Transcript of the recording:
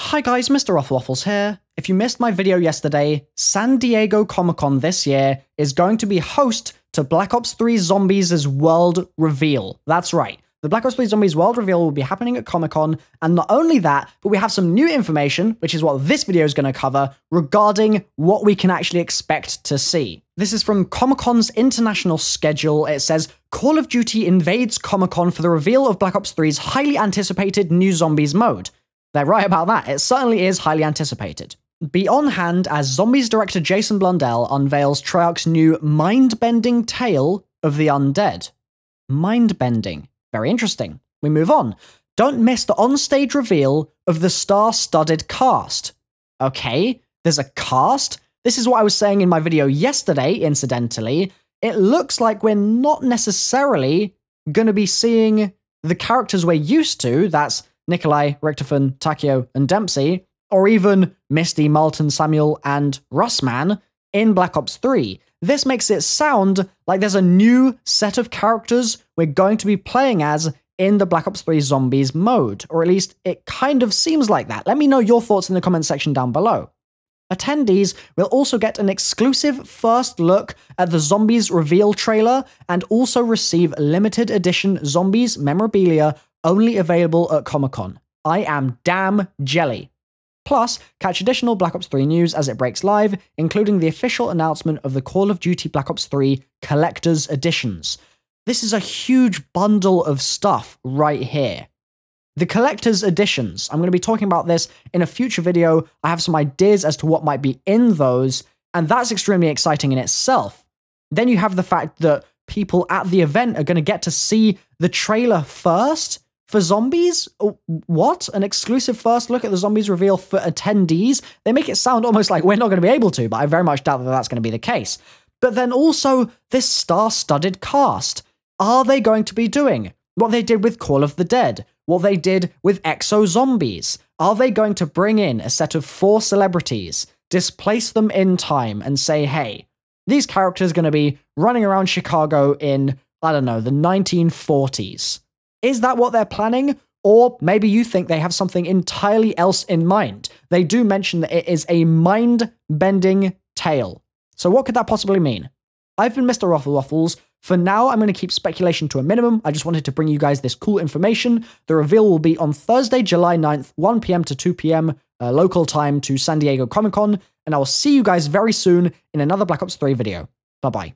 Hi guys, MrRoflWaffles here. If you missed my video yesterday, San Diego Comic-Con this year is going to be host to Black Ops 3 Zombies' world reveal. That's right. The Black Ops 3 Zombies world reveal will be happening at Comic-Con, and not only that, but we have some new information, which is what this video is going to cover, regarding what we can actually expect to see. This is from Comic-Con's international schedule. It says, Call of Duty invades Comic-Con for the reveal of Black Ops 3's highly anticipated new Zombies mode. They're right about that. It certainly is highly anticipated. Be on hand as Zombies director Jason Blundell unveils Treyarch's new mind-bending tale of the undead. Mind-bending. Very interesting. We move on. Don't miss the onstage reveal of the star-studded cast. Okay, there's a cast? This is what I was saying in my video yesterday, incidentally. It looks like we're not necessarily going to be seeing the characters we're used to, that's Nikolai, Richtofen, Takeo, and Dempsey, or even Misty, Malton, Samuel, and Russman in Black Ops 3. This makes it sound like there's a new set of characters we're going to be playing as in the Black Ops 3 Zombies mode, or at least it kind of seems like that. Let me know your thoughts in the comment section down below. Attendees will also get an exclusive first look at the Zombies reveal trailer and also receive limited edition Zombies memorabilia only available at Comic-Con. I am damn jelly. Plus, catch additional Black Ops 3 news as it breaks live, including the official announcement of the Call of Duty Black Ops 3 Collector's Editions. This is a huge bundle of stuff right here. The Collector's Editions, I'm going to be talking about this in a future video. I have some ideas as to what might be in those, and that's extremely exciting in itself. Then you have the fact that people at the event are going to get to see the trailer first for Zombies? What? An exclusive first look at the Zombies reveal for attendees? They make it sound almost like we're not going to be able to, but I very much doubt that that's going to be the case. But then also, this star-studded cast. Are they going to be doing what they did with Call of the Dead? What they did with Exo Zombies? Are they going to bring in a set of 4 celebrities, displace them in time, and say, hey, these characters are going to be running around Chicago in, I don't know, the 1940s? Is that what they're planning? Or maybe you think they have something entirely else in mind. They do mention that it is a mind-bending tale. So what could that possibly mean? I've been MrRoflWaffles. For now, I'm going to keep speculation to a minimum. I just wanted to bring you guys this cool information. The reveal will be on Thursday, July 9th, 1 p.m. to 2 p.m. Local time to San Diego Comic-Con. And I will see you guys very soon in another Black Ops 3 video. Bye-bye.